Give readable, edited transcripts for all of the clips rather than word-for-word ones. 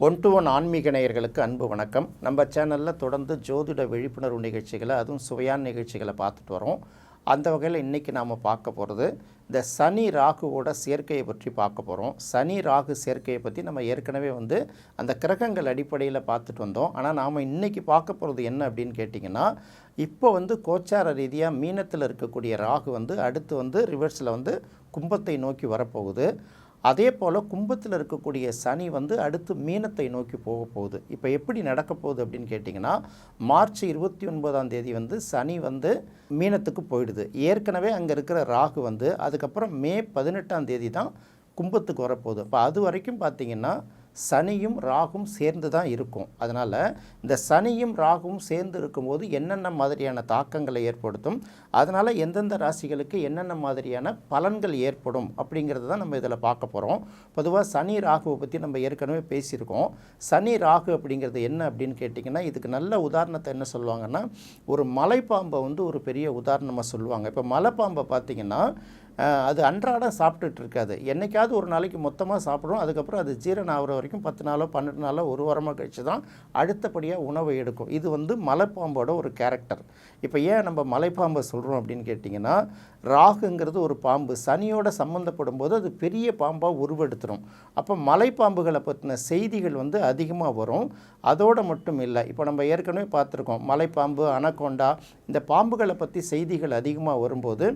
One to one ஆன்மீக நேயர்களுக்கு அன்பு வணக்கம். நம்ம சேனலில் தொடர்ந்து ஜோதிட விழிப்புணர்வு நிகழ்ச்சிகளை, அதுவும் சுவையான நிகழ்ச்சிகளை பார்த்துட்டு வரோம். அந்த வகையில் இன்றைக்கி நாம் பார்க்க போகிறது இந்த சனி ராகுவோட சேர்க்கையை பற்றி பார்க்க போகிறோம். சனி ராகு சேர்க்கையை பற்றி நம்ம ஏற்கனவே அந்த கிரகங்கள் அடிப்படையில் பார்த்துட்டு வந்தோம். ஆனால் நாம் இன்றைக்கி பார்க்க போகிறது என்ன அப்படின்னு கேட்டிங்கன்னா, இப்போ கோச்சார ரீதியாக மீனத்தில் இருக்கக்கூடிய ராகு அடுத்து ரிவர்ஸில் கும்பத்தை நோக்கி வரப்போகுது. அதே போல் கும்பத்தில் இருக்கக்கூடிய சனி அடுத்து மீனத்தை நோக்கி போக போகுது. இப்போ எப்படி நடக்க போகுது அப்படின்னு கேட்டிங்கன்னா, மார்ச் 29 சனி மீனத்துக்கு போயிடுது. ஏற்கனவே அங்கே இருக்கிற ராகு அதுக்கப்புறம் மே 18 தான் கும்பத்துக்கு வரப்போகுது. இப்போ அது வரைக்கும் பார்த்திங்கன்னா சனியும் ராகும் சேர்ந்து தான் இருக்கும். அதனால் இந்த சனியும் ராகும் சேர்ந்து இருக்கும்போது என்னென்ன மாதிரியான தாக்கங்களை ஏற்படுத்தும், அதனால் எந்தெந்த ராசிகளுக்கு என்னென்ன மாதிரியான பலன்கள் ஏற்படும் அப்படிங்கிறது தான் நம்ம இதில் பார்க்க போகிறோம். பொதுவாக சனி ராகுவை பற்றி நம்ம ஏற்கனவே பேசியிருக்கோம். சனி ராகு அப்படிங்கிறது என்ன அப்படின்னு கேட்டிங்கன்னா, இதுக்கு நல்ல உதாரணத்தை என்ன சொல்லுவாங்கன்னா, ஒரு மலைப்பாம்பை ஒரு பெரிய உதாரணமாக சொல்லுவாங்க. இப்போ மலைப்பாம்பை பார்த்திங்கன்னா அது அன்றாடம் சாப்பிட்டுட்டு இருக்காது. என்றைக்காவது ஒரு நாளைக்கு மொத்தமாக சாப்பிடும். அதுக்கப்புறம் அது ஜீரணம் ஆகிற வரைக்கும் 10 நாளோ 12 நாளோ ஒரு வாரமாக கழித்து தான் அடுத்தபடியாக உணவை எடுக்கும். இது மலைப்பாம்போட ஒரு கேரக்டர். இப்போ ஏன் நம்ம மலைப்பாம்பை சொல்கிறோம் அப்படின்னு கேட்டிங்கன்னா, ராகுங்கிறது ஒரு பாம்பு சனியோட சம்மந்தப்படும் போது அது பெரிய பாம்பாக உருவெடுத்துடும். அப்போ மலைப்பாம்புகளை பற்றின செய்திகள் அதிகமாக வரும். அதோடு மட்டும் இல்லை, இப்போ நம்ம ஏற்கனவே பார்த்துருக்கோம், மலைப்பாம்பு, அனகொண்டா, இந்த பாம்புகளை பற்றி செய்திகள் அதிகமாக வரும்போது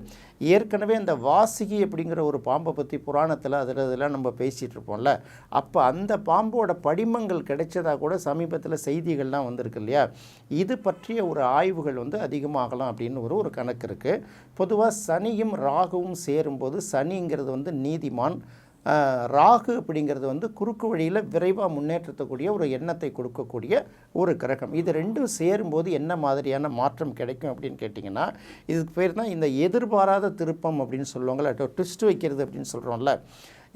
ஏற்கனவே அந்த வாசுகி அப்படிங்கிற ஒரு பாம்பை பற்றி புராணத்தில் இதெல்லாம் நம்ம பேசிகிட்டு இருப்போம்ல, அப்போ அந்த பாம்போட படிமங்கள் கிடைச்சதாக கூட சமீபத்தில் செய்திகள்லாம் வந்திருக்கு இல்லையா. இது பற்றிய ஒரு ஆய்வுகள் அதிகமாகலாம் அப்படின்னு ஒரு கணக்கு இருக்குது. பொதுவாக சனியும் ராகுவும் சேரும்போது சனிங்கிறது நீதிமான், ராகு அப்படிங்கிறது குறுக்கு வழியில் விரைவாக முன்னேற்றக்கூடிய ஒரு எண்ணத்தை கொடுக்கக்கூடிய ஒரு கிரகம். இது ரெண்டும் சேரும்போது என்ன மாதிரியான மாற்றம் கிடைக்கும் அப்படின்னு கேட்டிங்கன்னா, இதுக்கு பேர் தான் இந்த எதிர்பாராத திருப்பம் அப்படின்னு சொல்லுவாங்கள்ல, ட்விஸ்ட் வைக்கிறது அப்படின்னு சொல்கிறோம்ல.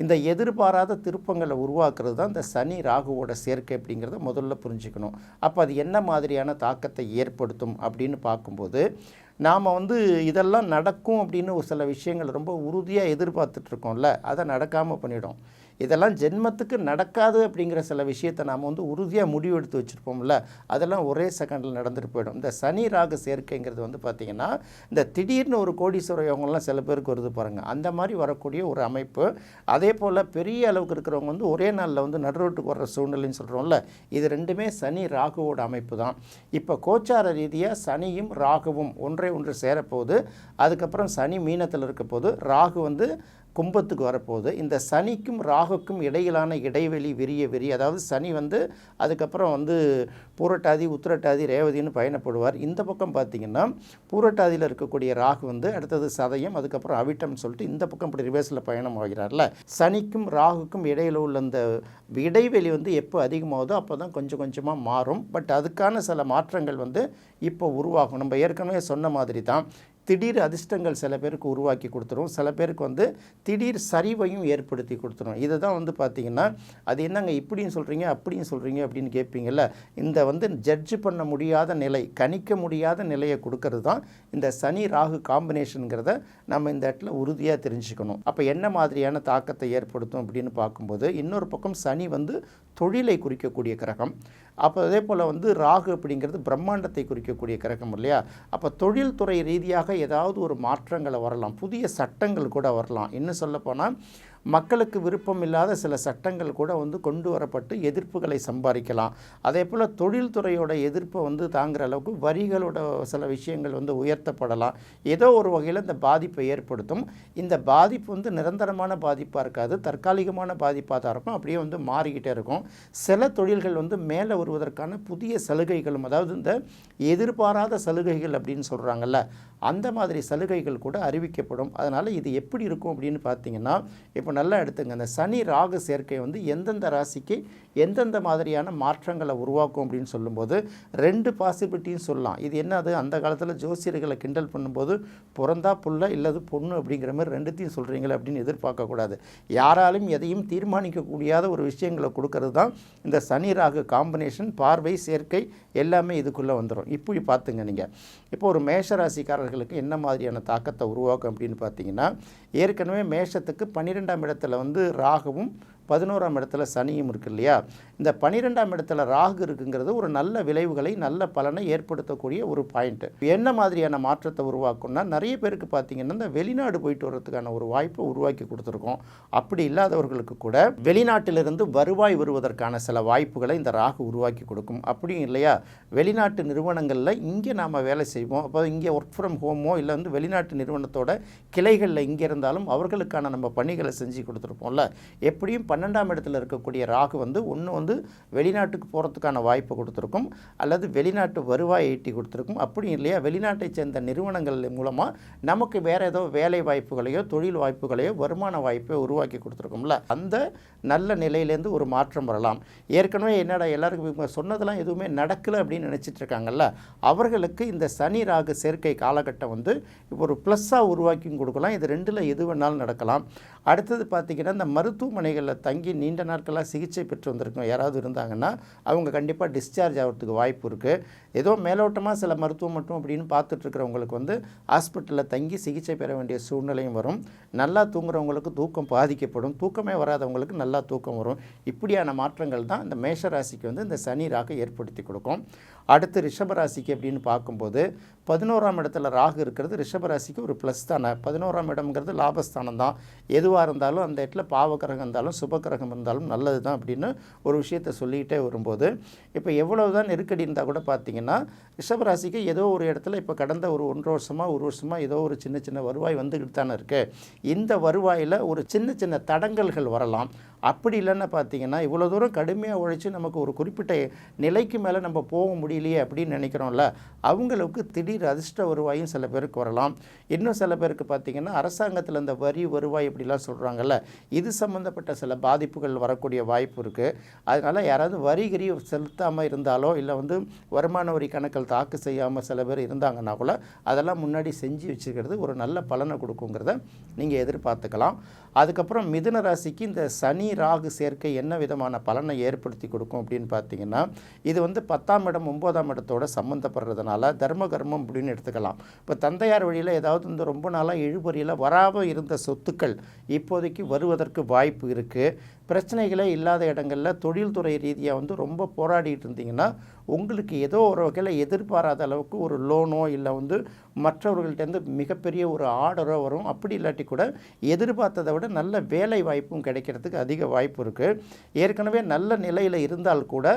இந்த எதிர்பாராத திருப்பங்களை உருவாக்குறது தான் இந்த சனி ராகுவோட சேர்க்கை அப்படிங்கிறத முதல்ல புரிஞ்சுக்கணும். அப்போ அது என்ன மாதிரியான தாக்கத்தை ஏற்படுத்தும் அப்படின்னு பார்க்கும்போது, நாம் இதெல்லாம் நடக்கும் அப்படின்னு ஒரு சில விஷயங்கள் ரொம்ப உறுதியாக எதிர்பார்த்துட்ருக்கோம்ல, அதை நடக்காமல் பண்ணிடும். இதெல்லாம் ஜென்மத்துக்கு நடக்காது அப்படிங்கிற சில விஷயத்தை நாம் உறுதியாக முடிவெடுத்து வச்சுருப்போம்ல, அதெல்லாம் ஒரே செகண்டில் நடந்துட்டு போயிடும். இந்த சனி ராகு சேர்க்கைங்கிறது பார்த்திங்கன்னா, இந்த திடீர்னு ஒரு கோடீஸ்வர யோகம்லாம் சில பேருக்கு வருது பாருங்கள், அந்த மாதிரி வரக்கூடிய ஒரு அமைப்பு. அதே போல் பெரிய அளவுக்கு இருக்கிறவங்க ஒரே நாளில் நடுரோட்டுக்கு வர்ற சூழ்நிலைன்னு சொல்கிறோம்ல, இது ரெண்டுமே சனி ராகுவோட அமைப்பு தான். இப்போ கோச்சார ரீதியாக சனியும் ராகுவும் ஒன்று சேரப்போகுது. அதுக்கப்புறம் சனி மீனத்தில் இருக்க போது, ராகு கும்பத்துக்கு வரப்போகுது. இந்த சனிக்கும் ராகுக்கும் இடையிலான இடைவெளி விரிய அதாவது சனி அதுக்கப்புறம் பூரட்டாதி, உத்திரட்டாதி, ரேவதின்னு பயணப்படுவார். இந்த பக்கம் பார்த்திங்கன்னா பூரட்டாதியில் இருக்கக்கூடிய ராகு அடுத்தது சதயம், அதுக்கப்புறம் அவிட்டம்னு சொல்லிட்டு இந்த பக்கம் இப்படி ரிவர்ஸில் பயணம் ஆகிறார்ல. சனிக்கும் ராகுக்கும் இடையில் உள்ள அந்த இடைவெளி எப்போ அதிகமாகுதோ அப்போ தான் கொஞ்சம் கொஞ்சமாக மாறும். பட் அதுக்கான சில மாற்றங்கள் இப்போ உருவாகும். நம்ம ஏற்கனவே சொன்ன மாதிரி தான், திடீர் அதிர்ஷ்டங்கள் சில பேருக்கு உருவாக்கி கொடுத்துரும், சில பேருக்கு திடீர் சரிவையும் ஏற்படுத்தி கொடுத்துரும். இதை தான் பார்த்திங்கன்னா, அது என்னங்க இப்படின்னு சொல்கிறீங்க அப்படியும் சொல்கிறீங்க அப்படின்னு கேட்பீங்கள்ல, இந்த ஜட்ஜ் பண்ண முடியாத நிலை, கணிக்க முடியாத நிலையை கொடுக்கறது தான் இந்த சனி ராகு காம்பினேஷனுங்கிறத நம்ம இந்த இடத்துல உறுதியாக தெரிஞ்சுக்கணும். அப்போ என்ன மாதிரியான தாக்கத்தை ஏற்படுத்தும் அப்படின்னு பார்க்கும்போது, இன்னொரு பக்கம் சனி தொழிலை குறிக்கக்கூடிய கிரகம். அப்போ அதே போல் ராகு அப்படிங்கிறது பிரம்மாண்டத்தை குறிக்கக்கூடிய கிரகம் இல்லையா. அப்போ தொழில்துறை ரீதியாக ஏதாவது ஒரு மாற்றங்களை வரலாம், புதிய சட்டங்கள் கூட வரலாம். இன்னும் சொல்லப்போனால் மக்களுக்கு விருப்பம் இல்லாத சில சட்டங்கள் கூட கொண்டு வரப்பட்டு எதிர்ப்புகளை சம்பாதிக்கலாம். அதே போல் தொழில்துறையோட எதிர்ப்பை தாங்குகிற அளவுக்கு வரிகளோட சில விஷயங்கள் உயர்த்தப்படலாம். ஏதோ ஒரு வகையில் இந்த பாதிப்பை ஏற்படுத்தும். இந்த பாதிப்பு நிரந்தரமான பாதிப்பாக இருக்காது, தற்காலிகமான பாதிப்பாக தான் இருக்கும். அப்படியே மாறிக்கிட்டே இருக்கும். சில தொழில்கள் மேலே வருவதற்கான புதிய சலுகைகளும், அதாவது இந்த எதிர்பாராத சலுகைகள் அப்படின்னு சொல்கிறாங்கல்ல, அந்த மாதிரி சலுகைகள் கூட அறிவிக்கப்படும். அதனால் இது எப்படி இருக்கும் அப்படின்னு பார்த்திங்கன்னா, இப்போ நல்லா எடுத்துங்க, இந்த சனி ராகு சேர்க்கை எந்தெந்த ராசிக்கு எந்தெந்த மாதிரியான மாற்றங்களை உருவாக்கும் அப்படின்னு சொல்லும்போது 2 பாசிபிலிட்டியும் சொல்லலாம். இது என்னது, அந்த காலத்தில் ஜோசியர்களை கிண்டல் பண்ணும்போது பிறந்தா புள்ள இல்லது பொண்ணு அப்படிங்கிற மாதிரி 2த்தையும் சொல்கிறீங்களே அப்படின்னு எதிர்பார்க்கக்கூடாது. யாராலும் எதையும் தீர்மானிக்க முடியாத ஒரு விஷயங்களை கொடுக்கறது தான் இந்த சனி ராகு காம்பினேஷன். பார்வை, சேர்க்கை எல்லாமே இதுக்குள்ளே வந்துடும். இப்படி பார்த்துங்க நீங்கள். இப்போ ஒரு மேஷராசிக்காரர்களுக்கு என்ன மாதிரியான தாக்கத்தை உருவாக்கும் அப்படின்னு பார்த்தீங்கன்னா, ஏற்கனவே மேஷத்துக்கு 12ஆம் இடத்துல ராகுவும் 11ஆம் இடத்துல சனியும் இருக்குது இல்லையா? இந்த 12ஆம் இடத்துல ராகு இருக்குங்கிறது ஒரு நல்ல விளைவுகளை நல்ல பலனை ஏற்படுத்தக்கூடிய ஒரு பாயிண்ட்டு. என்ன மாதிரியான மாற்றத்தை உருவாக்கும்னா, நிறைய பேருக்கு பார்த்தீங்கன்னா இந்த வெளிநாடு போயிட்டு வர்றதுக்கான ஒரு வாய்ப்பை உருவாக்கி கொடுத்துருக்கோம். அப்படி இல்லாதவர்களுக்கு கூட வெளிநாட்டிலிருந்து வருவாய் வருவதற்கான சில வாய்ப்புகளை இந்த ராகு உருவாக்கி கொடுக்கும். அப்படியும் இல்லையா, வெளிநாட்டு நிறுவனங்களில் இங்கே நாம் வேலை செய்வோம். அப்போ இங்கே ஒர்க் ஃப்ரம் ஹோமோ இல்லை வந்து வெளிநாட்டு நிறுவனத்தோட கிளைகளில் இங்கே இருந்தாலும் அவர்களுக்கான நம்ம பணிகளை செஞ்சு கொடுத்துருப்போம்ல. எப்படியும் 12ஆம் இடத்துல இருக்கக்கூடிய ராகு வந்து ஒன்று வந்து வெளிநாட்டுக்கு போகிறதுக்கான வாய்ப்பை கொடுத்துருக்கும், அல்லது வெளிநாட்டு வருவாயை ஈட்டி கொடுத்துருக்கும். அப்படியும் இல்லையா, வெளிநாட்டை சேர்ந்த நிறுவனங்கள் மூலமாக நமக்கு வேறு ஏதோ வேலை வாய்ப்புகளையோ தொழில் வாய்ப்புகளையோ வருமான வாய்ப்பை உருவாக்கி கொடுத்துருக்கோம்ல. அந்த நல்ல நிலையிலேருந்து ஒரு மாற்றம் வரலாம். ஏற்கனவே என்னடா எல்லாருக்கும் சொன்னதெல்லாம் எதுவுமே நடக்கலை அப்படின்னு நினச்சிட்டு இருக்காங்கல்ல, அவர்களுக்கு இந்த சனி ராகு சேர்க்கை காலகட்டம் வந்து இப்போ ஒரு ப்ளஸ்ஸாக உருவாக்கி கொடுக்கலாம். இது ரெண்டில் எது வேணாலும் நடக்கலாம். அடுத்தது பார்த்திங்கன்னா, இந்த மருத்துவமனைகளில் தங்கி நீண்ட நாட்களாக சிகிச்சை பெற்று வந்திருக்கோம் யாராவது இருந்தாங்கன்னா அவங்க கண்டிப்பாக டிஸ்சார்ஜ் ஆகிறதுக்கு வாய்ப்பு இருக்குது. ஏதோ மேலோட்டமாக சில மருத்துவம் மட்டும் அப்படின்னு பார்த்துட்ருக்கிறவங்களுக்கு வந்து ஹாஸ்பிட்டலில் தங்கி சிகிச்சை பெற வேண்டிய சூழ்நிலையும் வரும். நல்லா தூங்குறவங்களுக்கு தூக்கம் பாதிக்கப்படும், தூக்கமே வராதவங்களுக்கு நல்லா தூக்கம் வரும். இப்படியான மாற்றங்கள் தான் இந்த மேஷ ராசிக்கு வந்து இந்த சனி ராகு ஏற்படுத்தி கொடுக்கும். அடுத்து ரிஷபராசிக்கு அப்படின்னு பார்க்கும்போது 11ஆம் இடத்துல ராகு இருக்கிறது ரிஷபராசிக்கு ஒரு ப்ளஸ் தானே. 11ஆம் இடம்ங்கிறது லாபஸ்தானம் தான். எதுவாக இருந்தாலும் அந்த இடத்துல பாவகிரகம் இருந்தாலும் சுபகிரகம் இருந்தாலும் நல்லது தான் அப்படின்னு ஒரு விஷயத்தை சொல்லிகிட்டே வரும்போது, இப்போ எவ்வளவு தான் நெருக்கடி இருந்தால் கூட பார்த்திங்கன்னா ரிஷபராசிக்கு ஏதோ ஒரு இடத்துல இப்போ கடந்த ஒரு 1 வருஷமாக ஏதோ ஒரு சின்ன சின்ன வருவாய் வந்துக்கிட்டு தானே இருக்குது. இந்த வருவாயில் ஒரு சின்ன சின்ன தடங்கல்கள் வரலாம். அப்படி இல்லைன்னு பார்த்தீங்கன்னா இவ்வளோ தூரம் கடுமையாக உழைச்சி நமக்கு ஒரு குறிப்பிட்ட நிலைக்கு மேலே நம்ம போக முடியலையே அப்படின்னு நினைக்கிறோம்ல, அவங்களுக்கு திடீர் அதிர்ஷ்ட வருவாயும் சில பேருக்கு வரலாம். இன்னும் சில பேருக்கு பார்த்திங்கன்னா அரசாங்கத்தில் இந்த வரி வருவாய் இப்படிலாம் சொல்கிறாங்கல்ல, இது சம்மந்தப்பட்ட சில பாதிப்புகள் வரக்கூடிய வாய்ப்பு இருக்குது. அதனால் யாராவது வரிகிரி செலுத்தாமல் இருந்தாலோ இல்லை வந்து வருமான வரி கணக்கில் தாக்கு செய்யாமல் சில பேர் இருந்தாங்கன்னா கூட அதெல்லாம் முன்னாடி செஞ்சு வச்சுக்கிறது ஒரு நல்ல பலனை கொடுக்குங்கிறத நீங்கள் எதிர்பார்த்துக்கலாம். அதுக்கப்புறம் மிதுன ராசிக்கு இந்த சனி ராகு சேர்க்கை என்ன விதமான பலனை ஏற்படுத்தி கொடுக்கும் அப்படின்னு பார்த்தீங்கன்னா, இது வந்து 10ஆம் இடம் 9ஆம் இடத்தோட சம்மந்தப்படுறதுனால தர்ம கர்மம் அப்படின்னு எடுத்துக்கலாம். இப்போ தந்தையார் வழியில் ஏதாவது இந்த ரொம்ப நாளாக இழுபறியில் வராமல் இருந்த சொத்துக்கள் இப்போதைக்கு வருவதற்கு வாய்ப்பு இருக்குது. பிரச்சனைகளே இல்லாத இடங்களில் தொழில்துறை ரீதியாக வந்து ரொம்ப போராடிட்டு இருந்தீங்கன்னா உங்களுக்கு ஏதோ ஒரு வகையில் எதிர்பாராத அளவுக்கு ஒரு லோனோ இல்லை வந்து மற்றவர்கள்ட்டேருந்து மிகப்பெரிய ஒரு ஆர்டரோ வரும். அப்படி இல்லாட்டி கூட எதிர்பார்த்ததை விட நல்ல வேலை வாய்ப்பும் கிடைக்கிறதுக்கு அதிக வாய்ப்பு இருக்குது. ஏற்கனவே நல்ல நிலையில் இருந்தால் கூட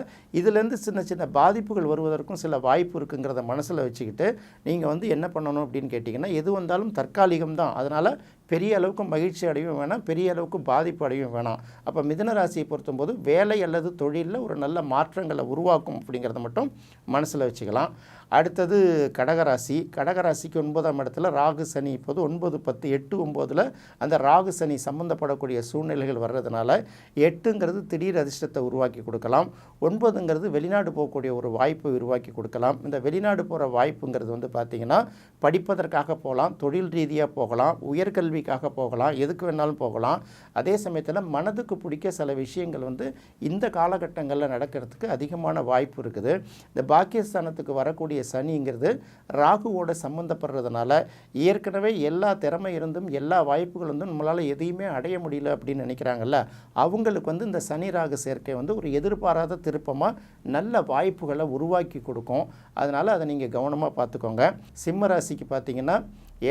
இதிலேருந்து சின்ன சின்ன பாதிப்புகள் வருவதற்கும் சில வாய்ப்பு இருக்குங்கிறத மனசில் வச்சுக்கிட்டு நீங்கள் வந்து என்ன பண்ணணும் அப்படின்னு கேட்டிங்கன்னா, எது வந்தாலும் தற்காலிகம் தான். அதனால் பெரிய அளவுக்கு மகிழ்ச்சி அடையும் வேணாம், பெரிய அளவுக்கு பாதிப்பு அடையும் வேணாம். அப்போ மிதுன ராசியை பொறுத்தும்போது வேலை அல்லது தொழிலில் ஒரு நல்ல மாற்றங்களை உருவாக்கும் அப்படிங்கிறத மட்டும் மனசில் வச்சுக்கலாம். அடுத்தது கடகராசி. கடகராசிக்கு 9ஆம் இடத்துல ராகு சனி இப்போது 9, 10, 8, 9ல் அந்த ராகு சனி சம்மந்தப்படக்கூடிய சூழ்நிலைகள் வர்றதுனால 8ங்கிறது திடீர் அதிர்ஷ்டத்தை உருவாக்கி கொடுக்கலாம். 9ங்கிறது வெளிநாடு போகக்கூடிய ஒரு வாய்ப்பை உருவாக்கி கொடுக்கலாம். இந்த வெளிநாடு போகிற வாய்ப்புங்கிறது வந்து பார்த்திங்கன்னா படிப்பதற்காக போகலாம், தொழில் ரீதியாக போகலாம், உயர்கல்விக்காக போகலாம், எதுக்கு வேணாலும் போகலாம். அதே சமயத்தில் மனதுக்கு பிடிக்க சில விஷயங்கள் வந்து இந்த காலகட்டங்களில் நடக்கிறதுக்கு அதிகமான வாய்ப்பு இருக்குது. இந்த பாக்கியஸ்தானத்துக்கு வரக்கூடிய சனிங்கிறது ராகுவோட சம்மந்தப்படுறதுனால ஏற்கனவே எல்லா திறமை இருந்தும் எல்லா வாய்ப்புகள் இருந்தும் நம்மளால் எதையுமே அடைய முடியல அப்படின்னு நினைக்கிறாங்கல்ல, அவங்களுக்கு வந்து இந்த சனி ராகு சேர்க்கை வந்து ஒரு எதிர்பாராத திருப்பமாக நல்ல வாய்ப்புகளை உருவாக்கி கொடுக்கும். அதனால் அதை நீங்கள் கவனமாக பார்த்துக்கோங்க. சிம்ம ராசிக்கு பார்த்தீங்கன்னா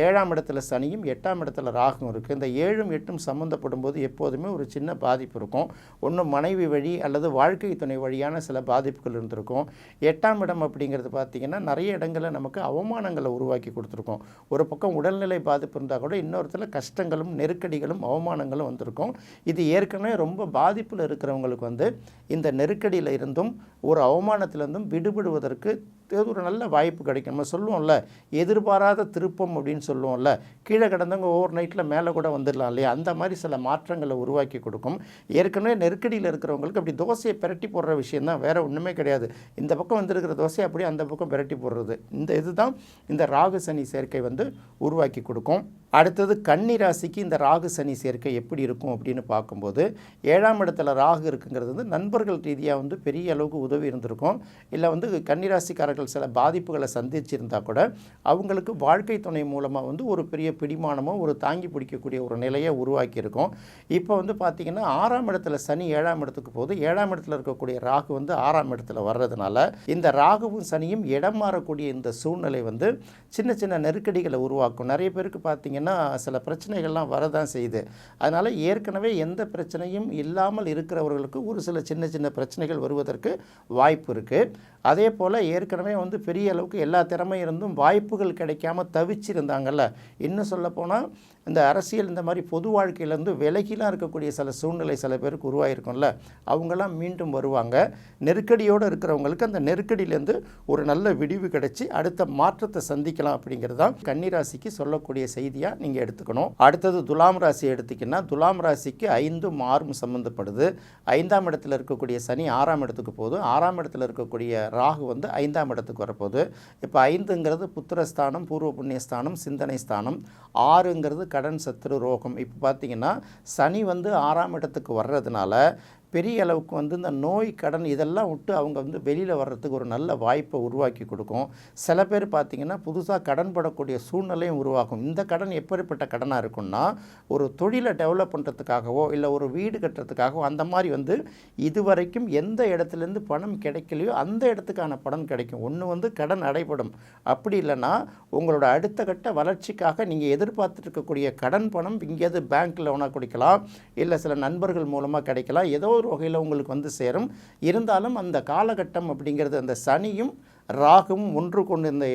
7ஆம் இடத்துல சனியும் 8ஆம் இடத்துல ராகும் இருக்குது. இந்த 7ம் 8ம் சம்மந்தப்படும் போது எப்போதுமே ஒரு சின்ன பாதிப்பு இருக்கும். ஒன்று மனைவி வழி அல்லது வாழ்க்கை துணை வழியான சில பாதிப்புகள் இருந்திருக்கும். 8ஆம் இடம் அப்படிங்கிறது பார்த்திங்கன்னா நிறைய இடங்களில் நமக்கு அவமானங்களை உருவாக்கி கொடுத்துருக்கோம். ஒரு பக்கம் உடல்நிலை பாதிப்பு இருந்தால் கூட இன்னொருத்தில் கஷ்டங்களும் நெருக்கடிகளும் அவமானங்களும் வந்திருக்கும். இது ஏற்கனவே ரொம்ப பாதிப்பில் இருக்கிறவங்களுக்கு வந்து இந்த நெருக்கடியில் இருந்தும் ஒரு அவமானத்திலிருந்தும் விடுபடுவதற்கு ஒரு நல்ல வாய்ப்பு கிடைக்கும். நம்ம சொல்லுவோம்ல, எதிர்பாராத திருப்பம் அப்படின்னு சொல்லுவோம்ல, கீழே கிடந்தவங்க ஓவர் நைட்டில் மேலே கூட வந்துடலாம் இல்லையா, அந்த மாதிரி சில மாற்றங்களை உருவாக்கி கொடுக்கும். ஏற்கனவே நெருக்கடியில் இருக்கிறவங்களுக்கு அப்படி தோசையை பிரட்டி போடுற விஷயந்தான், வேறு ஒன்றுமே கிடையாது. இந்த பக்கம் வந்துருக்கிற தோசையை அப்படியே அந்த பக்கம் பிரட்டி போடுறது, இந்த இதுதான் இந்த ராகு சனி சேர்க்கை வந்து உருவாக்கி கொடுக்கும். அடுத்தது கன்னி ராசிக்கு இந்த ராகு சனி சேர்க்கை எப்படி இருக்கும் அப்படின்னு பார்க்கும்போது 7ஆம் இடத்துல ராகு இருக்குங்கிறது வந்து நண்பர்கள் ரீதியாக வந்து பெரிய அளவுக்கு உதவி இருந்திருக்கும். இல்லை வந்து கன்னி ராசிக்காரர்கள் அவர்கள் சில பாதிப்புகளை சந்திச்சிருந்தா கூட அவங்களுக்கு வாழ்க்கை துணை மூலமாக வந்து ஒரு பெரிய பிடிமானமோ ஒரு தாங்கி பிடிக்கக்கூடிய ஒரு நிலையை உருவாக்கியிருக்கும். இப்போ வந்து பார்த்திங்கன்னா 6ஆம் இடத்துல சனி 7ஆம் இடத்துக்கு போகுது. 7ஆம் இடத்துல இருக்கக்கூடிய ராகு வந்து 6ஆம் இடத்துல வர்றதுனால இந்த ராகுவும் சனியும் இடம் மாறக்கூடிய இந்த சூழ்நிலை வந்து சின்ன சின்ன நெருக்கடிகளை உருவாக்கும். நிறைய பேருக்கு பார்த்திங்கன்னா சில பிரச்சனைகள்லாம் வரதான் செய்யுது. அதனால் ஏற்கனவே எந்த பிரச்சனையும் இல்லாமல் இருக்கிறவர்களுக்கு ஒரு சில சின்ன சின்ன பிரச்சனைகள் வருவதற்கு வாய்ப்பு இருக்குது. அதே போல் ஏற்கனவே வந்து பெரிய அளவுக்கு எல்லா திறமையும் இருந்தும் வாய்ப்புகள் கிடைக்காம தவிச்சிருந்தாங்கல்ல, இன்னும் சொல்லப்போனால் இந்த அரசியல் இந்த மாதிரி பொது வாழ்க்கையிலேருந்து விலகிலாம் இருக்கக்கூடிய சில சூழ்நிலை சில பேருக்கு உருவாகிருக்கும்ல, அவங்களாம் மீண்டும் வருவாங்க. நெருக்கடியோடு இருக்கிறவங்களுக்கு அந்த நெருக்கடியிலேருந்து ஒரு நல்ல விடிவு கிடைச்சி அடுத்த மாற்றத்தை சந்திக்கலாம் அப்படிங்கிறது தான் கன்னிராசிக்கு சொல்லக்கூடிய செய்தியாக நீங்கள் எடுத்துக்கணும். அடுத்தது துலாம் ராசி எடுத்திங்கன்னா, துலாம் ராசிக்கு 5ம் 6ம் சம்மந்தப்படுது. 5ஆம் இடத்துல இருக்கக்கூடிய சனி 6ஆம் இடத்துக்கு போகுது. 6ஆம் இடத்துல இருக்கக்கூடிய ராகு வந்து 5ஆம் இடத்துக்கு வரப்போகுது. இப்போ 5ங்கிறது புத்திரஸ்தானம், பூர்வ புண்ணியஸ்தானம், சிந்தனை ஸ்தானம். 6ங்கிறது கடன், சத்துரு, ரோகம். இப்போ பார்த்திங்கன்னா சனி வந்து 6ஆம் இடத்துக்கு வர்றதுனால பெரிய அளவுக்கு வந்து இந்த நோய், கடன் இதெல்லாம் விட்டு அவங்க வந்து வெளியில் வர்றதுக்கு ஒரு நல்ல வாய்ப்பை உருவாக்கி கொடுக்கும். சில பேர் பார்த்திங்கன்னா புதுசாக கடன் படக்கூடிய சூழ்நிலையும் உருவாகும். இந்த கடன் எப்படிப்பட்ட கடனாக இருக்குன்னா, ஒரு தொழிலை டெவலப் பண்ணுறதுக்காகவோ இல்லை ஒரு வீடு கட்டுறதுக்காகவோ அந்த மாதிரி வந்து இதுவரைக்கும் எந்த இடத்துலேருந்து பணம் கிடைக்கலையோ அந்த இடத்துக்கான பணம் கிடைக்கும். ஒன்று வந்து கடன் அடைபடும். அப்படி இல்லைன்னா உங்களோட அடுத்த கட்ட வளர்ச்சிக்காக நீங்கள் எதிர்பார்த்துட்டு இருக்கக்கூடிய கடன் பணம் இங்கேயாவது பேங்க் லோனாக கொடுக்கலாம், இல்லை சில நண்பர்கள் மூலமாக கிடைக்கலாம், ஏதோ ஒரு வகையில் உங்களுக்கு வந்து சேரும். இருந்தாலும் அந்த காலகட்டம் அப்படிங்கிறது அந்த சனியும் ராகும் ஒன்று கொண்டு இந்த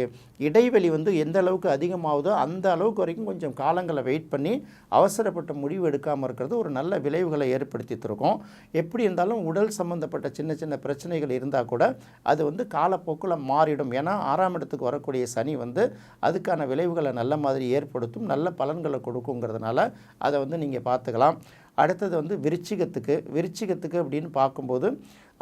இடைவெளி வந்து எந்த அளவுக்கு அதிகமாகுதோ அந்த அளவுக்கு வரைக்கும் கொஞ்சம் காலங்களை வெயிட் பண்ணி அவசரப்பட்ட முடிவு எடுக்காமல் இருக்கிறது ஒரு நல்ல விளைவுகளை ஏற்படுத்தி தருக்கும். எப்படி இருந்தாலும் உடல் சம்பந்தப்பட்ட சின்ன சின்ன பிரச்சனைகள் இருந்தால் கூட அது வந்து காலப்போக்கில் மாறிடும். ஏன்னா 6ஆம் இடத்துக்கு வரக்கூடிய சனி வந்து அதுக்கான விளைவுகளை நல்ல மாதிரி ஏற்படுத்தும், நல்ல பலன்களை கொடுக்குங்கிறதுனால அதை வந்து நீங்கள் பார்த்துக்கலாம். அடுத்தது வந்து விருச்சிகத்துக்கு அப்படின்னு பார்க்கும்போது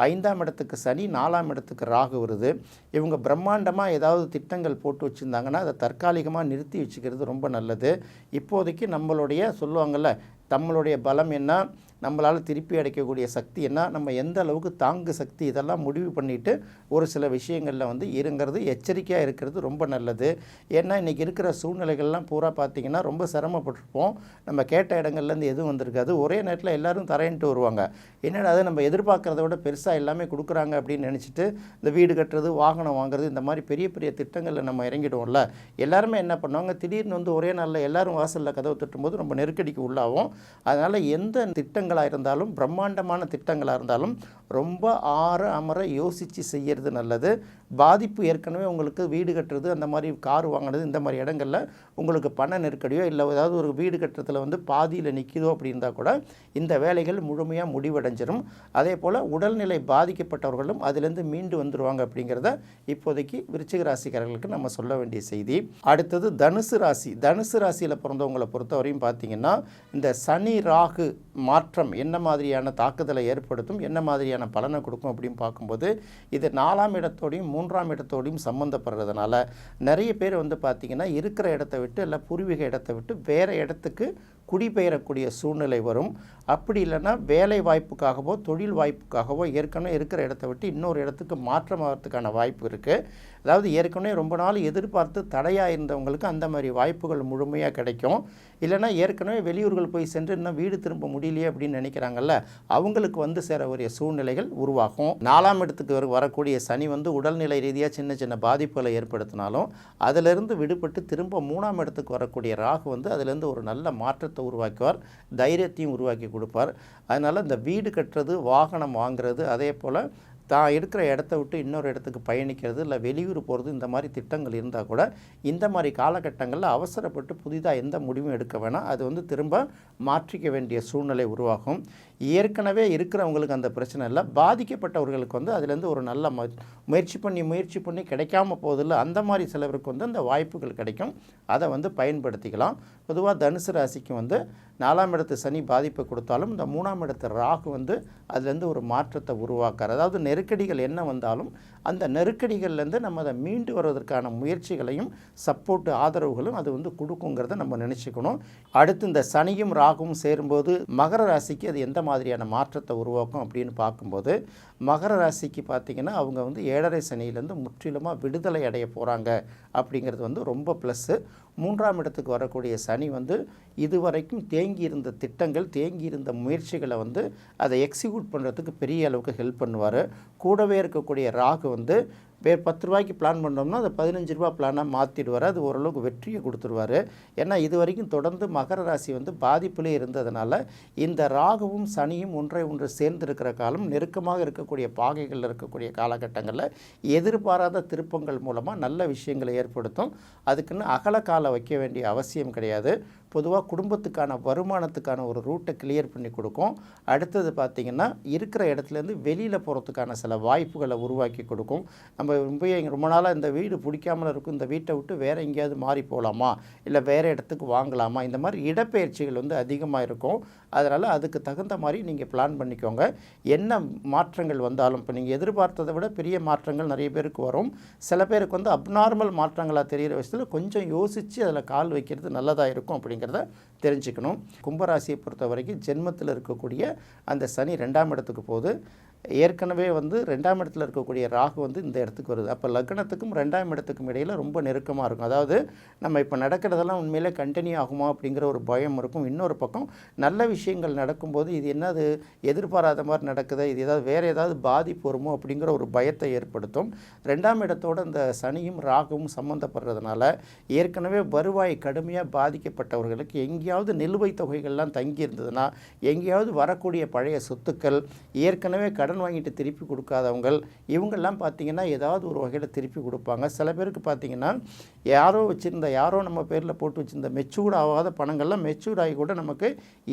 5ஆம் இடத்துக்கு சனி, 4ஆம் இடத்துக்கு ராகு வருது. இவங்க பிரம்மாண்டமாக ஏதாவது திட்டங்கள் போட்டு வச்சுருந்தாங்கன்னா அதை தற்காலிகமாக நிறுத்தி வச்சுக்கிறது ரொம்ப நல்லது. இப்போதைக்கு நம்மளுடைய சொல்லுவாங்கள்ல, நம்மளுடைய பலம் என்ன, நம்மளால் திருப்பி அடைக்கக்கூடிய சக்தி என்ன, நம்ம எந்த அளவுக்கு தாங்கு சக்தி, இதெல்லாம் முடிவு பண்ணிவிட்டு ஒரு சில விஷயங்களில் வந்து இருங்கிறது எச்சரிக்கையாக இருக்கிறது ரொம்ப நல்லது. ஏன்னா இன்றைக்கி இருக்கிற சூழ்நிலைகள்லாம் பூரா பார்த்திங்கன்னா ரொம்ப சிரமப்பட்டிருப்போம். நம்ம கேட்ட இடங்கள்லேருந்து எதுவும் வந்திருக்காது. ஒரே நேரத்தில் எல்லோரும் தரேன்ட்டு வருவாங்க. என்னடா அது நம்ம எதிர்பார்க்குறத விட பெருசாக எல்லாமே கொடுக்குறாங்க அப்படின்னு நினச்சிட்டு இந்த வீடு கட்டுறது, வாகனம் வாங்குறது, இந்த மாதிரி பெரிய பெரிய திட்டங்களில் நம்ம இறங்கிடுவோம்ல. எல்லாருமே என்ன பண்ணுவாங்க, திடீர்னு வந்து ஒரே நாளில் எல்லோரும் வாசலில் கதவு தட்டும்போது ரொம்ப நெருக்கடிக்கு உள்ளாகும். அதனால் எந்த திட்டங்களாக இருந்தாலும், பிரம்மாண்டமான திட்டங்களாக இருந்தாலும் ரொம்ப அமர யோசித்து செய்கிறது நல்லது. பாதிப்பு ஏற்கனவே உங்களுக்கு வீடு கட்டுறது, அந்த மாதிரி கார் வாங்கினது, இந்த மாதிரி இடங்களில் உங்களுக்கு பண நெருக்கடியோ இல்லை ஏதாவது ஒரு வீடு கட்டுறதுல வந்து பாதியில் நிற்கிதோ அப்படி இருந்தால் கூட இந்த வேலைகள் முழுமையாக முடிவடைஞ்சிடும். அதே போல் உடல்நிலை பாதிக்கப்பட்டவர்களும் அதிலேருந்து மீண்டு வந்துடுவாங்க அப்படிங்கிறத இப்போதைக்கு விருச்சிக ராசிக்காரர்களுக்கு நம்ம சொல்ல வேண்டிய செய்தி. அடுத்தது தனுசு ராசி. தனுசு ராசியில் பிறந்தவங்களை பொறுத்தவரையும் பார்த்திங்கன்னா இந்த சனி ராகு மாற்றம் என்ன மாதிரியான தாக்குதலை ஏற்படுத்தும், என்ன மாதிரியான பலனை கொடுக்கும் அப்படின்னு பார்க்கும்போது இது 4ஆம் இடத்தோடையும் 3ஆம் இடத்தோடையும் சம்மந்தப்படுறதுனால நிறைய பேர் வந்து பார்த்திங்கன்னா இருக்கிற இடத்த விட்டு இல்லை பூர்வீக இடத்த விட்டு வேறு இடத்துக்கு குடிபெயரக்கூடிய சூழ்நிலை வரும். அப்படி இல்லைன்னா வேலை வாய்ப்புக்காகவோ தொழில் வாய்ப்புக்காகவோ ஏற்கனவே இருக்கிற இடத்த விட்டு இன்னொரு இடத்துக்கு மாற்றமாகறதுக்கான வாய்ப்பு இருக்குது. அதாவது ஏற்கனவே ரொம்ப நாள் எதிர்பார்த்து தடையாக இருந்தவங்களுக்கு அந்த மாதிரி வாய்ப்புகள் முழுமையாக கிடைக்கும். இல்லைனா ஏற்கனவே வெளியூர்கள் போய் சென்று இன்னும் வீடு திரும்ப முடியலையே அப்படின்னு நினைக்கிறாங்கல்ல, அவங்களுக்கு வந்து சேரக்கூடிய சூழ்நிலைகள் உருவாகும். 4ஆம் இடத்துக்கு வரக்கூடிய சனி வந்து உடல்நிலை ரீதியாக சின்ன சின்ன பாதிப்புகளை ஏற்படுத்தினாலும் அதிலிருந்து விடுபட்டு திரும்ப 3ஆம் இடத்துக்கு வரக்கூடிய ராகு வந்து அதிலேருந்து ஒரு நல்ல மாற்றத்தை உருவாக்குவார், தைரியத்தையும் உருவாக்கி கொடுப்பார். அதனால் இந்த வீடு கட்டுறது, வாகனம் வாங்குறது, அதே போல் தான் இருக்கிற இடத்த விட்டு இன்னொரு இடத்துக்கு பயணிக்கிறது, இல்லை வெளியூர் போகிறது, இந்த மாதிரி திட்டங்கள் இருந்தால் கூட இந்த மாதிரி காலகட்டங்களில் அவசரப்பட்டு புதிதாக எந்த முடிவும் எடுக்க வேணாம். அது வந்து திரும்ப மாற்றிக்க வேண்டிய சூழ்நிலை உருவாகும். ஏற்கனவே இருக்கிறவங்களுக்கு அந்த பிரச்சனை இல்லை, பாதிக்கப்பட்டவர்களுக்கு வந்து அதுலேருந்து ஒரு நல்ல முயற்சி பண்ணி கிடைக்காம போதில்லை, அந்த மாதிரி சிலவருக்கு வந்து அந்த வாய்ப்புகள் கிடைக்கும். அதை வந்து பயன்படுத்திக்கலாம். பொதுவாக தனுசு ராசிக்கு வந்து 4ஆம் இடத்து சனி பாதிப்பை கொடுத்தாலும் இந்த 3ஆம் இடத்து ராகு வந்து அதுலேருந்து ஒரு மாற்றத்தை உருவாக்கார். அதாவது நெருக்கடிகள் என்ன வந்தாலும் அந்த நெருக்கடிகள்லேருந்து நம்ம அதை மீண்டு வருவதற்கான முயற்சிகளையும் சப்போர்ட் ஆதரவுகளும் அது வந்து கொடுக்குங்கிறத நம்ம நினச்சிக்கணும். அடுத்து இந்த சனியும் ராகுவும் சேரும்போது மகர ராசிக்கு அது எந்த மாதிரியான மாற்றத்தை உருவாக்கும் அப்படின்னு பார்க்கும்போது, மகர ராசிக்கு பார்த்திங்கன்னா அவங்க வந்து 7.5 சனியிலேருந்து முற்றிலுமாக விடுதலை அடைய போகிறாங்க அப்படிங்கிறது வந்து ரொம்ப ப்ளஸ்ஸு. 3ஆம் இடத்துக்கு வரக்கூடிய சனி வந்து இதுவரைக்கும் தேங்கியிருந்த திட்டங்கள், தேங்கியிருந்த முயற்சிகளை வந்து அதை எக்ஸிக்யூட் பண்ணுறதுக்கு பெரிய அளவுக்கு ஹெல்ப் பண்ணுவார். கூடவே இருக்கக்கூடிய ராகு வந்து வேறு 10 ரூபாய்க்கு பிளான் பண்ணோம்னா அதை 15 ரூபா பிளானாக மாற்றிடுவார். அது ஓரளவுக்கு வெற்றியை கொடுத்துருவார். ஏன்னா இது வரைக்கும் தொடர்ந்து மகர ராசி வந்து பாதிப்பிலே இருந்ததுனால இந்த ராகுவும் சனியும் ஒன்றை ஒன்று சேர்ந்திருக்கிற காலம், நெருக்கமாக இருக்கக்கூடிய பாகைகளில் இருக்கக்கூடிய காலகட்டங்களில் எதிர்பாராத திருப்பங்கள் மூலமாக நல்ல விஷயங்களை ஏற்படுத்தும். அதுக்குன்னு அகல கால வைக்க வேண்டிய அவசியம் கிடையாது. பொதுவாக குடும்பத்துக்கான வருமானத்துக்கான ஒரு ரூட்டை கிளியர் பண்ணி கொடுக்கும். அடுத்தது பார்த்திங்கன்னா இருக்கிற இடத்துலேருந்து வெளியில் போகிறதுக்கான சில வாய்ப்புகளை உருவாக்கி கொடுக்கும். நம்ம ரொம்ப நாளாக இந்த வீடு பிடிக்காமல் இருக்கும், இந்த வீட்டை விட்டு வேறு எங்கேயாவது மாறி போகலாமா, இல்லை வேறு இடத்துக்கு வாங்கலாமா, இந்த மாதிரி இடப்பெயர்ச்சிகள் வந்து அதிகமாக இருக்கும். அதனால் அதுக்கு தகுந்த மாதிரி நீங்கள் பிளான் பண்ணிக்கோங்க. என்ன மாற்றங்கள் வந்தாலும் இப்போ நீங்கள் எதிர்பார்த்ததை விட பெரிய மாற்றங்கள் நிறைய பேருக்கு வரும். சில பேருக்கு வந்து அப்நார்மல் மாற்றங்களாக தெரிகிற விஷயத்தில் கொஞ்சம் யோசித்து அதில் கால் வைக்கிறது நல்லதாக இருக்கும் அப்படிங்கிறத தெரிஞ்சுக்கணும். கும்பராசியை பொறுத்த வரைக்கும் ஜென்மத்தில் இருக்கக்கூடிய அந்த சனி 2ஆம் இடத்துக்கு போகுது. ஏற்கனவே வந்து 2ஆம் இடத்துல இருக்கக்கூடிய ராகு வந்து இந்த இடத்துக்கு வருது. அப்போ லக்னத்துக்கும் 2ஆம் இடத்துக்கும் இடையில் ரொம்ப நெருக்கமாக இருக்கும். அதாவது நம்ம இப்போ நடக்கிறதெல்லாம் உண்மையிலே கண்டினியூ ஆகுமா அப்படிங்கிற ஒரு பயம் இருக்கும். இன்னொரு பக்கம் நல்ல விஷயங்கள் நடக்கும்போது இது என்னது எதிர்பாராத மாதிரி நடக்குது, இது வேறு ஏதாவது பாதிப்பு வருமோ அப்படிங்கிற ஒரு பயத்தை ஏற்படுத்தும். 2ஆம் இடத்தோடு இந்த சனியும் ராகுவும் சம்மந்தப்படுறதுனால ஏற்கனவே வருவாய் கடுமையாக பாதிக்கப்பட்டவர்களுக்கு எங்கேயாவது நிலுவைத் தொகைகள்லாம் தங்கி இருந்ததுன்னா, எங்கேயாவது வரக்கூடிய பழைய சொத்துக்கள், ஏற்கனவே கடன் வாங்கிட்டு திருப்பி கொடுக்காதவங்க, இவங்கெல்லாம் பார்த்திங்கன்னா ஏதாவது ஒரு வகையில் திருப்பி கொடுப்பாங்க. சில பேருக்கு பார்த்திங்கன்னா யாரோ நம்ம பேரில் போட்டு வச்சுருந்த மெச்சூர்ட் ஆகாத பணங்கள்லாம் மெச்சூர்ட் ஆகி கூட நமக்கு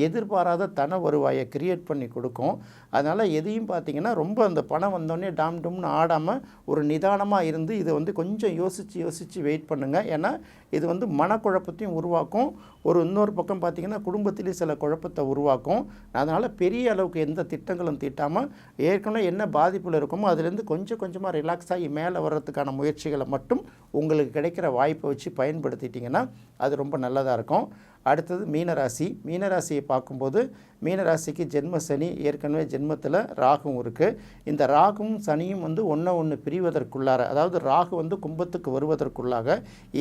எதிர்பாராத தன வருவாயை கிரியேட் பண்ணி கொடுக்கும். அதனால் எதையும் பார்த்திங்கன்னா ரொம்ப அந்த பணம் வந்தோடனே டாம் டும்னு ஆடாமல் ஒரு நிதானமாக இருந்து இதை வந்து கொஞ்சம் யோசித்து வெயிட் பண்ணுங்கள். ஏன்னா இது வந்து மனக்குழப்பத்தையும் உருவாக்கும். இன்னொரு பக்கம் பார்த்திங்கன்னா குடும்பத்திலேயே சில குழப்பத்தை உருவாக்கும். அதனால் பெரிய அளவுக்கு எந்த திட்டங்களும் தீட்டாமல் ஏற்கனவே என்ன பாதிப்பில் இருக்குமோ அதுலேருந்து கொஞ்சம் கொஞ்சமாக ரிலாக்ஸ் ஆகி மேலே வர்றதுக்கான முயற்சிகளை மட்டும் உங்களுக்கு கிடைக்கிற வாய்ப்பை வச்சு பயன்படுத்திட்டிங்கன்னா அது ரொம்ப நல்லதாக இருக்கும். அடுத்தது மீனராசி. மீனராசியை பார்க்கும்போது மீனராசிக்கு ஜென்ம சனி, ஏற்கனவே ஜென்மத்தில் ராகுவும் இருக்குது. இந்த ராகுவும் சனியும் வந்து ஒன்று பிரிவதற்குள்ளார, அதாவது ராகு வந்து கும்பத்துக்கு வருவதற்குள்ளாக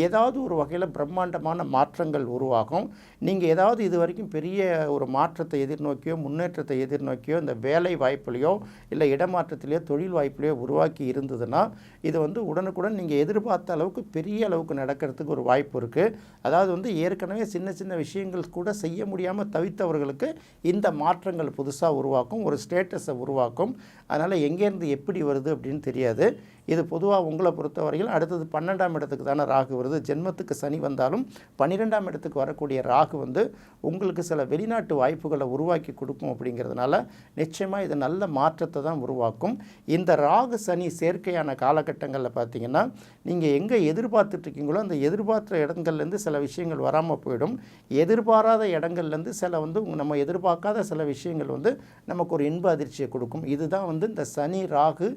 ஏதாவது ஒரு வகையில் பிரம்மாண்டமான மாற்றங்கள் உருவாகும். நீங்கள் ஏதாவது இது வரைக்கும் பெரிய ஒரு மாற்றத்தை எதிர்நோக்கியோ முன்னேற்றத்தை எதிர்நோக்கியோ இந்த வேலை வாய்ப்புலையோ இல்லை இடமாற்றத்திலையோ தொழில் வாய்ப்புலையோ உருவாக்கி இருந்ததுன்னா இது வந்து உடனுக்குடன் நீங்கள் எதிர்பார்த்த அளவுக்கு பெரிய அளவுக்கு நடக்கிறதுக்கு ஒரு வாய்ப்பு இருக்குது. அதாவது வந்து ஏற்கனவே சின்ன சின்ன விஷயங்கள் கூட செய்ய முடியாமல் தவித்தவர்களுக்கு இந்த மாற்றங்கள் புதுசாக உருவாக்கும், ஒரு ஸ்டேட்டஸை உருவாக்கும். அதனால் எங்கேருந்து எப்படி வருது அப்படின்னு தெரியாது. இது பொதுவாக உங்களை பொறுத்தவரையில் அடுத்தது 12ஆம் இடத்துக்கு தானே ராகு வருது. ஜென்மத்துக்கு சனி வந்தாலும் 12ஆம் இடத்துக்கு வரக்கூடிய ராகு வந்து உங்களுக்கு சில வெளிநாட்டு வாய்ப்புகளை உருவாக்கி கொடுக்கும். அப்படிங்கிறதுனால நிச்சயமாக இது நல்ல மாற்றத்தை தான் உருவாக்கும். இந்த ராகு சனி சேர்க்கையான காலகட்டங்களில் பார்த்திங்கன்னா நீங்கள் எங்கே எதிர்பார்த்துட்ருக்கீங்களோ அந்த எதிர்பார்த்த இடங்கள்லேருந்து சில விஷயங்கள் வராமல் போயிடும். எதிர்பாராத இடங்கள்லேருந்து சில வந்து நம்ம எதிர்பார்க்காத சில விஷயங்கள் வந்து நமக்கு ஒரு இன்ப அதிர்ச்சியை கொடுக்கும். இதுதான் வந்து இந்த சனி ராகு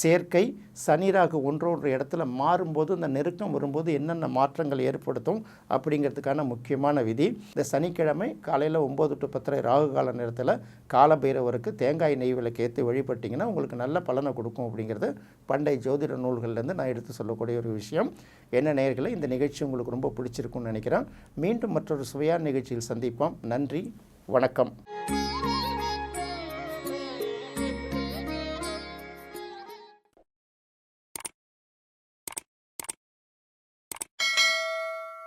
சேர்க்கை. சனி ராகு ஒன்றொரு இடத்துல மாறும்போது இந்த நெருக்கம் வரும்போது என்னென்ன மாற்றங்கள் ஏற்படுத்தும் அப்படிங்கிறதுக்கான முக்கியமான விதி. இந்த சனிக்கிழமை காலையில் 9 to 10 ராகு கால நேரத்தில் காலபைரவருக்கு தேங்காய் நெய் விளக்கு ஏற்றி வழிபட்டிங்கன்னா உங்களுக்கு நல்ல பலனை கொடுக்கும். அப்படிங்கிறது பண்டைய ஜோதிட நூல்கள்லேருந்து நான் எடுத்து சொல்லக்கூடிய ஒரு விஷயம். என்ன நேயர்களே, இந்த நிகழ்ச்சி உங்களுக்கு ரொம்ப பிடிச்சிருக்குன்னு நினைக்கிறேன். மீண்டும் மற்றொரு சுவையான நிகழ்ச்சியில் சந்திப்போம். நன்றி, வணக்கம்.